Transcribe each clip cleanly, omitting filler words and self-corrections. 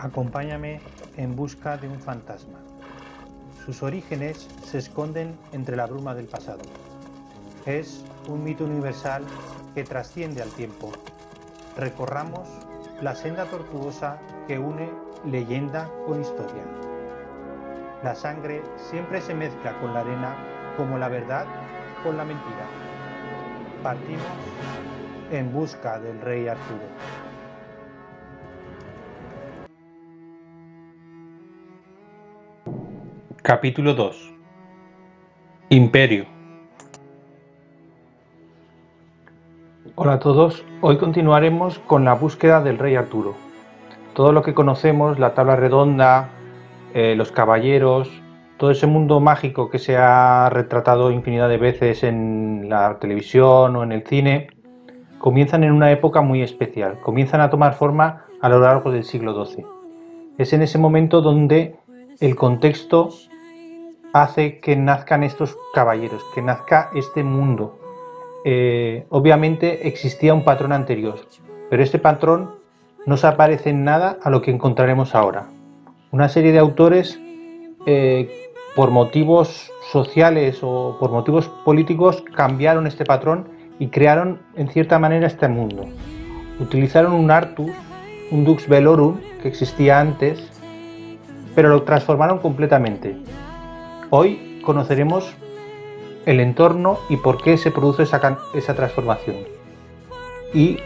Acompáñame en busca de un fantasma. Sus orígenes se esconden entre la bruma del pasado. Es un mito universal que trasciende al tiempo. Recorramos la senda tortuosa que une leyenda con historia. La sangre siempre se mezcla con la arena, como la verdad con la mentira. Partimos en busca del rey Arturo. Capítulo 2. Imperio. Hola a todos, hoy continuaremos con la búsqueda del rey Arturo. Todo lo que conocemos, la tabla redonda, los caballeros, todo ese mundo mágico que se ha retratado infinidad de veces en la televisión o en el cine, comienzan en una época muy especial, comienzan a tomar forma a lo largo del siglo XII. Es en ese momento donde el contexto hace que nazcan estos caballeros, que nazca este mundo. Obviamente existía un patrón anterior, pero este patrón no se aparece en nada a lo que encontraremos ahora. Una serie de autores, por motivos sociales o por motivos políticos, cambiaron este patrón y crearon en cierta manera este mundo. Utilizaron un Artus, un Dux Velorum, que existía antes, pero lo transformaron completamente. Hoy conoceremos el entorno y por qué se produce esa transformación. Y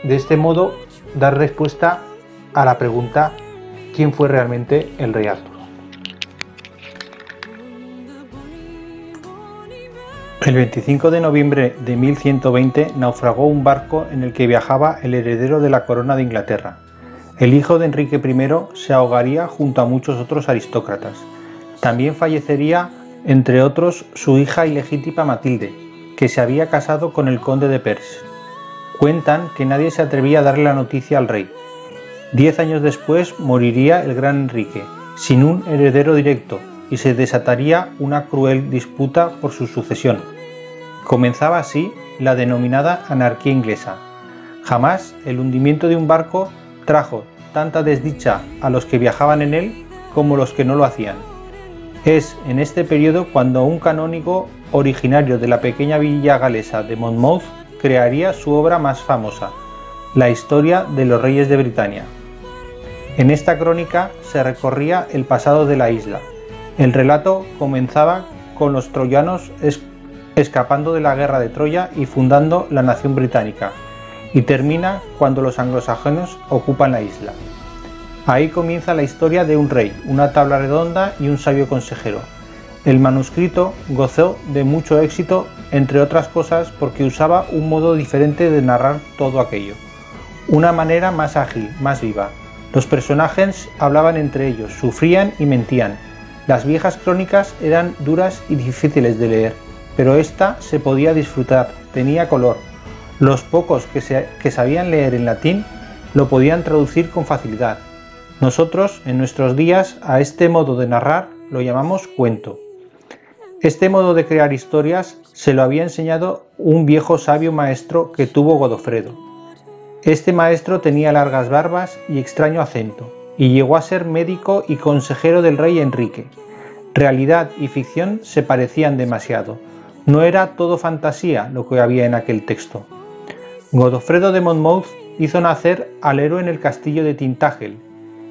de este modo dar respuesta a la pregunta: ¿quién fue realmente el rey Arturo? El 25 de noviembre de 1120 naufragó un barco en el que viajaba el heredero de la corona de Inglaterra. El hijo de Enrique I se ahogaría junto a muchos otros aristócratas. También fallecería, entre otros, su hija ilegítima Matilde, que se había casado con el conde de Perche. Cuentan que nadie se atrevía a darle la noticia al rey. 10 años después moriría el gran Enrique, sin un heredero directo, y se desataría una cruel disputa por su sucesión. Comenzaba así la denominada anarquía inglesa. Jamás el hundimiento de un barco trajo tanta desdicha a los que viajaban en él como los que no lo hacían. Es en este periodo cuando un canónigo originario de la pequeña villa galesa de Monmouth crearía su obra más famosa, la historia de los reyes de Britania. En esta crónica se recorría el pasado de la isla. El relato comenzaba con los troyanos escapando de la guerra de Troya y fundando la nación británica, y termina cuando los anglosajones ocupan la isla. Ahí comienza la historia de un rey, una tabla redonda y un sabio consejero. El manuscrito gozó de mucho éxito, entre otras cosas porque usaba un modo diferente de narrar todo aquello. Una manera más ágil, más viva. Los personajes hablaban entre ellos, sufrían y mentían. Las viejas crónicas eran duras y difíciles de leer, pero esta se podía disfrutar, tenía color. Los pocos que sabían leer en latín lo podían traducir con facilidad. Nosotros, en nuestros días, a este modo de narrar lo llamamos cuento. Este modo de crear historias se lo había enseñado un viejo sabio maestro que tuvo Godofredo. Este maestro tenía largas barbas y extraño acento, y llegó a ser médico y consejero del rey Enrique. Realidad y ficción se parecían demasiado. No era todo fantasía lo que había en aquel texto. Godofredo de Monmouth hizo nacer al héroe en el castillo de Tintagel.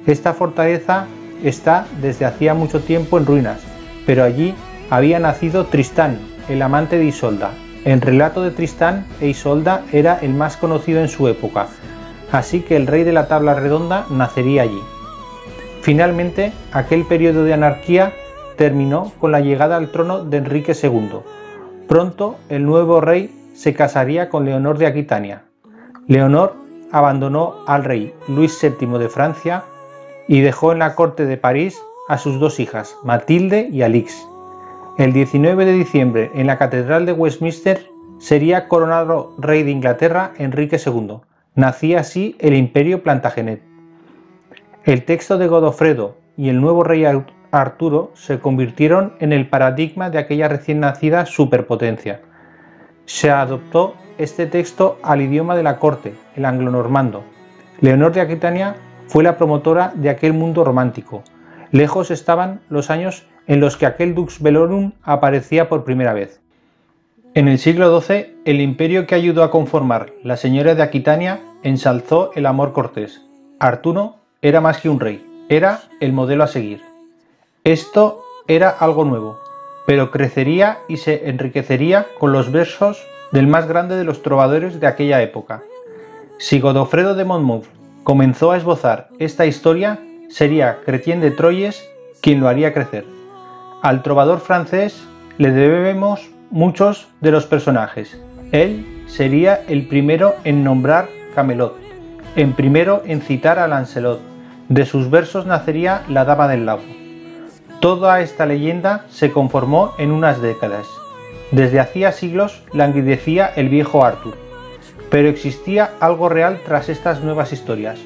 Esta fortaleza está desde hacía mucho tiempo en ruinas, pero allí había nacido Tristán, el amante de Isolda. El relato de Tristán e Isolda era el más conocido en su época, así que el rey de la tabla redonda nacería allí. Finalmente, aquel periodo de anarquía terminó con la llegada al trono de Enrique II. Pronto, el nuevo rey se casaría con Leonor de Aquitania. Leonor abandonó al rey Luis VII de Francia y dejó en la corte de París a sus dos hijas, Matilde y Alix. El 19 de diciembre, en la Catedral de Westminster, sería coronado rey de Inglaterra Enrique II. Nacía así el Imperio Plantagenet. El texto de Godofredo y el nuevo rey Arturo se convirtieron en el paradigma de aquella recién nacida superpotencia. Se adoptó este texto al idioma de la corte, el anglonormando. Leonor de Aquitania fue la promotora de aquel mundo romántico. Lejos estaban los años en los que aquel Dux Velorum aparecía por primera vez. En el siglo XII, el imperio que ayudó a conformar la señora de Aquitania ensalzó el amor cortés. Arturo era más que un rey, era el modelo a seguir. Esto era algo nuevo, pero crecería y se enriquecería con los versos del más grande de los trovadores de aquella época. Si Godofredo de Monmouth comenzó a esbozar esta historia, sería Chrétien de Troyes quien lo haría crecer. Al trovador francés le debemos muchos de los personajes. Él sería el primero en nombrar Camelot, el primero en citar a Lancelot. De sus versos nacería la Dama del Lago. Toda esta leyenda se conformó en unas décadas. Desde hacía siglos languidecía el viejo Arthur. Pero existía algo real tras estas nuevas historias.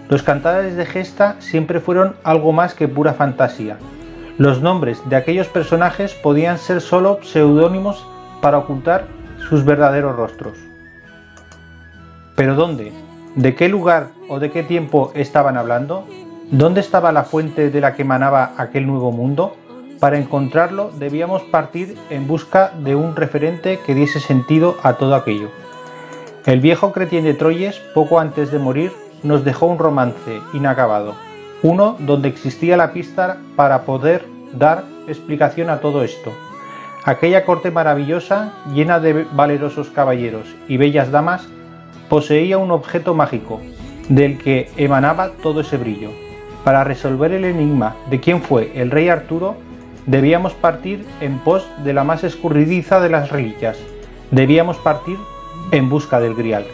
Los cantares de gesta siempre fueron algo más que pura fantasía. Los nombres de aquellos personajes podían ser solo seudónimos para ocultar sus verdaderos rostros. ¿Pero dónde? ¿De qué lugar o de qué tiempo estaban hablando? ¿Dónde estaba la fuente de la que emanaba aquel nuevo mundo? Para encontrarlo debíamos partir en busca de un referente que diese sentido a todo aquello. El viejo Chrétien de Troyes, poco antes de morir, nos dejó un romance inacabado, uno donde existía la pista para poder dar explicación a todo esto. Aquella corte maravillosa, llena de valerosos caballeros y bellas damas, poseía un objeto mágico, del que emanaba todo ese brillo. Para resolver el enigma de quién fue el rey Arturo, debíamos partir en pos de la más escurridiza de las reliquias, debíamos partir en busca del Grial.